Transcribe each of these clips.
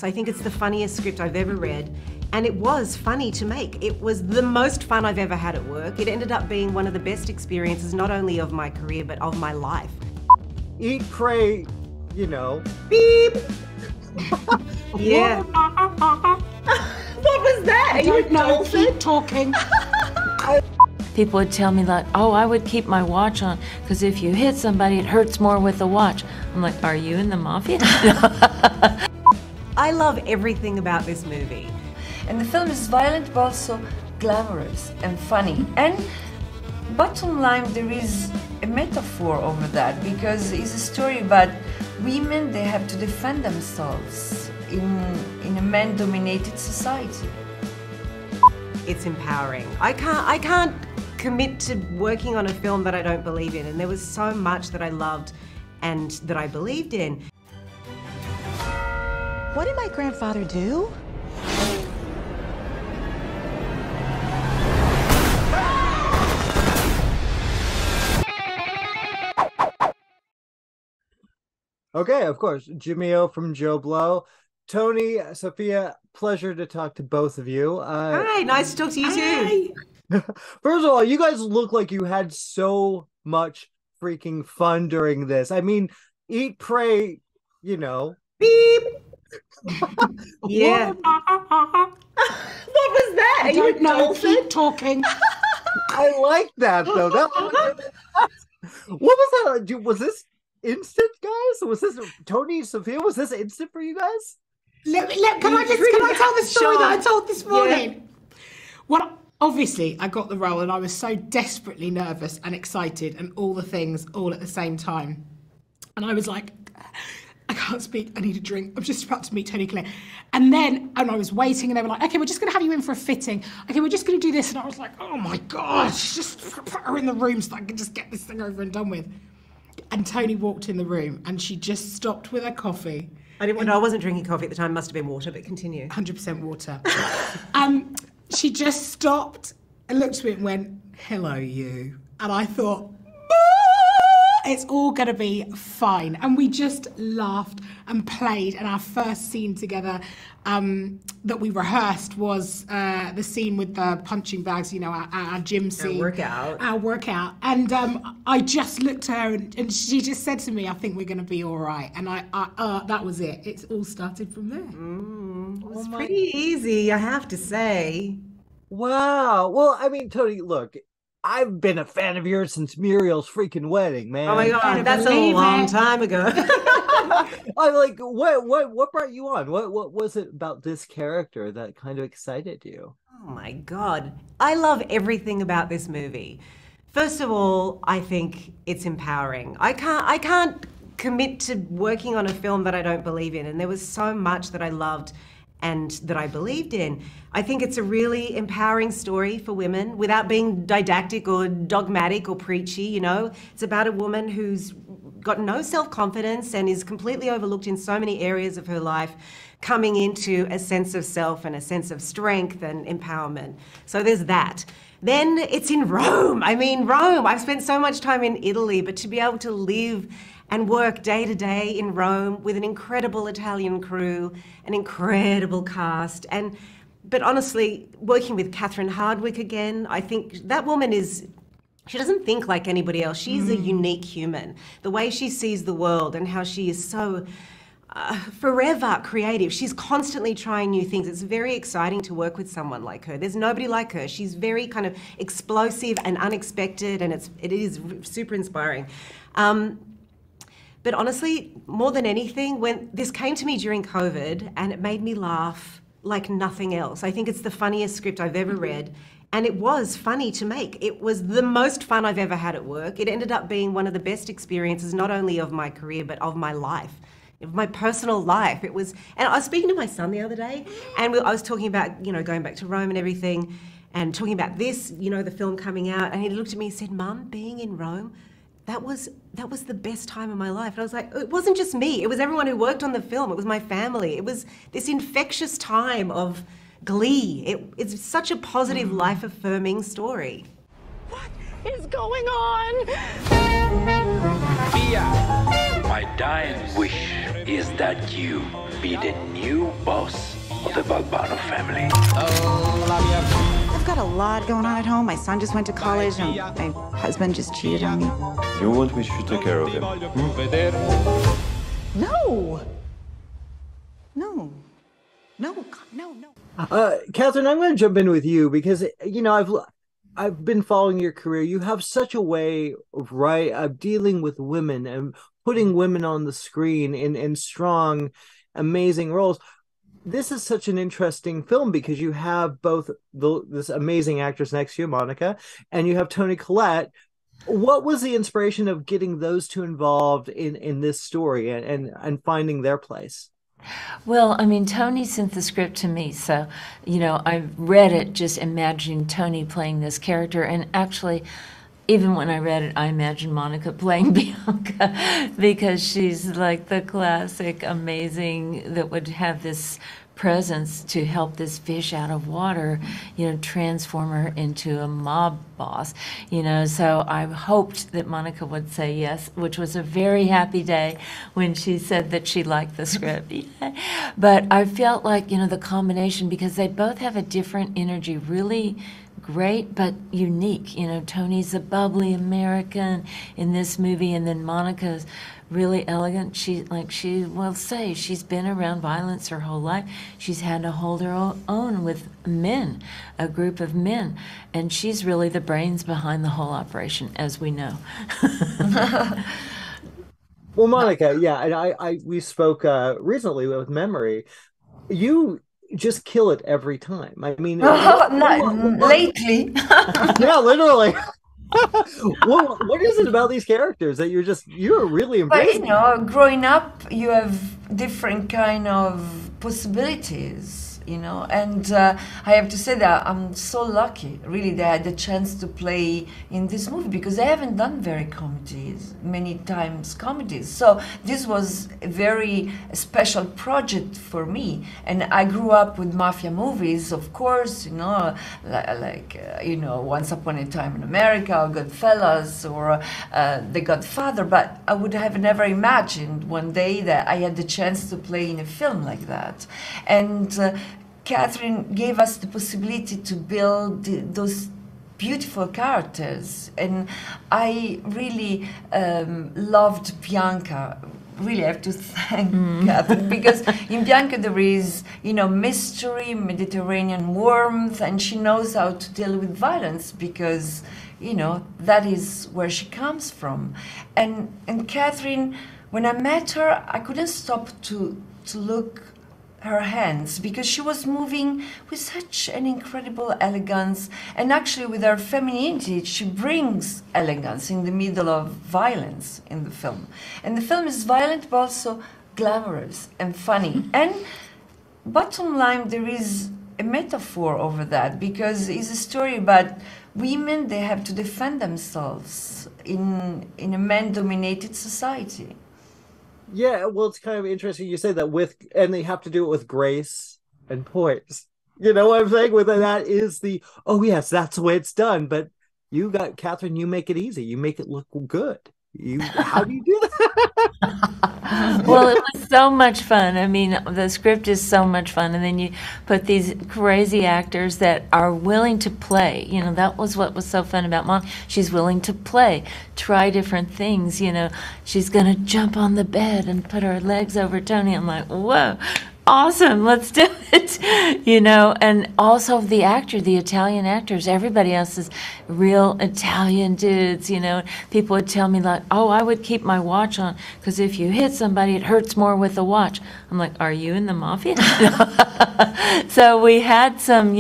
I think it's the funniest script I've ever read, and it was funny to make. It was the most fun I've ever had at work. It ended up being one of the best experiences, not only of my career, but of my life. Eat, pray, you know. Beep! Yeah. What was that? Are you a dolphin? Keep talking. People would tell me like, oh, I would keep my watch on because if you hit somebody, it hurts more with the watch. I'm like, are you in the mafia? I love everything about this movie. And the film is violent but also glamorous and funny. And bottom line, there is a metaphor over that because it's a story about women, they have to defend themselves in a man-dominated society. It's empowering. I can't commit to working on a film that I don't believe in, and there was so much that I loved and that I believed in. What did my grandfather do? Okay, of course. Jimmy O from Joblo. Toni, Sophia, pleasure to talk to both of you. Hi, nice to talk to you too. First of all, you guys look like you had so much freaking fun during this. I mean, eat, pray, you know. Beep! Yeah. What was that? Are you a dolphin? Keep talking. I like that though. What was that? Was this instant, guys? Was this Toni, Sophia? Was this instant for you guys? Can I tell the story that I told this morning? Yeah. Well, obviously, I got the role and I was so desperately nervous and excited and all the things all at the same time. And I was like, I can't speak, I need a drink. I'm just about to meet Toni Collette. And I was waiting and they were like, okay, we're just gonna have you in for a fitting. Okay, we're just gonna do this. And I was like, oh my gosh, just put her in the room so I can just get this thing over and done with. And Toni walked in the room and she just stopped with her coffee. I wasn't drinking coffee at the time, must have been water, but continue. 100% water. She just stopped and looked at me and went, hello, you. And I thought, it's all going to be fine. And we just laughed and played. And our first scene together that we rehearsed was the scene with the punching bags, you know, our gym scene. Our workout. And I just looked at her and she just said to me, I think we're going to be all right. And that was it. It's all started from there. It was pretty easy, I have to say. Wow. Well, I mean, Toni, look, I've been a fan of yours since Muriel's freaking wedding, man. Oh my God, that's a long time ago. I'm like, what brought you on? What was it about this character that kind of excited you? Oh my God, I love everything about this movie. First of all, I think it's empowering. I can't commit to working on a film that I don't believe in, and there was so much that I loved and that I believed in. I think it's a really empowering story for women without being didactic or dogmatic or preachy, you know. It's about a woman who's got no self-confidence and is completely overlooked in so many areas of her life, coming into a sense of self and a sense of strength and empowerment. So there's that. Then it's in Rome. I mean, Rome. I've spent so much time in Italy, but to be able to live and work day to day in Rome with an incredible Italian crew, an incredible cast, but honestly, working with Catherine Hardwicke again, I think that woman she doesn't think like anybody else. She's a unique human. The way she sees the world and how she is so forever creative. She's constantly trying new things. It's very exciting to work with someone like her. There's nobody like her. She's very kind of explosive and unexpected, and it is super inspiring. But honestly, more than anything, when this came to me during COVID and it made me laugh like nothing else. I think it's the funniest script I've ever read, and it was funny to make. It was the most fun I've ever had at work. It ended up being one of the best experiences, not only of my career, but of my life, of my personal life. It was, and I was speaking to my son the other day, and I was talking about, you know, going back to Rome and everything, and talking about this, you know, the film coming out, and he looked at me and said, Mum, being in Rome, that was the best time of my life. And I was like, it wasn't just me, it was everyone who worked on the film, it was my family. It was this infectious time of glee. It's such a positive, life-affirming story. What is going on? My dying wish is that you be the new boss of the Balbano family. I've got a lot going on at home. My son just went to college, and my husband just cheated on me. You want me to take care of him? No. No. No. No. No. Catherine, I'm going to jump in with you because I've been following your career. You have such a way of dealing with women and putting women on the screen in strong, amazing roles. This is such an interesting film because you have both this amazing actress next to you, Monica, and you have Toni Collette. What was the inspiration of getting those two involved in this story and finding their place? Well, I mean, Toni sent the script to me, so, I read it just imagining Toni playing this character, and actually, even when I read it, I imagined Monica playing Bianca, because she's like the classic amazing that would have this presence to help this fish out of water, transform her into a mob boss, so I hoped that Monica would say yes, which was a very happy day when she said that she liked the script. But I felt like, the combination, because they both have a different energy, really great but unique. Toni's a bubbly American in this movie, and then Monica's really elegant. She will say she's been around violence her whole life. She's had to hold her own with men, a group of men, and she's really the brains behind the whole operation, as we know. Well, Monica, yeah, and we spoke recently with Memory. You just kill it every time. I mean, lately. Yeah, literally. What is it about these characters that you're really embracing? But growing up, you have different kind of possibilities, and I have to say that I'm so lucky, really, that I had the chance to play in this movie, because I haven't done many times comedies. So this was a very special project for me, and I grew up with mafia movies, of course, like Once Upon a Time in America, or Goodfellas, or The Godfather, but I would have never imagined one day that I had the chance to play in a film like that. And Catherine gave us the possibility to build those beautiful characters, and I really loved Bianca. Really, I have to thank Catherine, because in Bianca there is, mystery, Mediterranean warmth, and she knows how to deal with violence, because, that is where she comes from. And Catherine, when I met her, I couldn't stop to look her hands, because she was moving with such an incredible elegance, and actually with her femininity she brings elegance in the middle of violence in the film. And the film is violent but also glamorous and funny, and bottom line, there is a metaphor over that, because it's a story about women. They have to defend themselves in a man-dominated society. Yeah, well, it's kind of interesting you say that and they have to do it with grace and poise. You know what I'm saying? That is oh yes, that's the way it's done. But you got, Catherine, you make it easy. You make it look good. How do you do that? Well, it was so much fun. I mean, the script is so much fun, and then you put these crazy actors that are willing to play. That was what was so fun about Mom. She's willing to play, try different things. She's gonna jump on the bed and put her legs over Toni. I'm like, whoa, awesome, let's do it. And also the Italian actors, everybody else is real Italian dudes. People would tell me like, oh, I would keep my watch on, because if you hit somebody, it hurts more with the watch. I'm like, are you in the mafia? So we had some,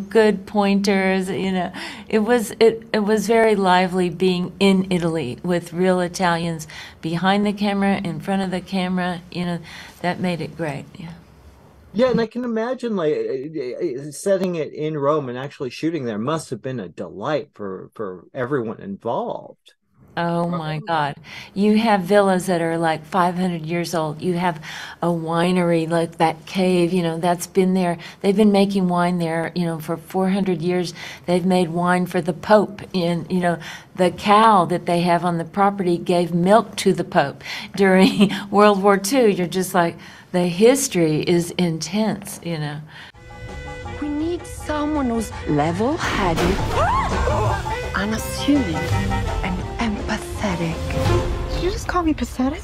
good pointers. It was very lively being in Italy with real Italians behind the camera, in front of the camera. That made it great. Yeah. Yeah, and I can imagine setting it in Rome and actually shooting there must have been a delight for everyone involved. Oh my God. You have villas that are like 500 years old. You have a winery like that cave, that's been there. They've been making wine there, for 400 years. They've made wine for the Pope. And, the cow that they have on the property gave milk to the Pope during World War II. You're just like, the history is intense, We need someone who's level-headed, unassuming, and empathetic. Did you just call me pathetic?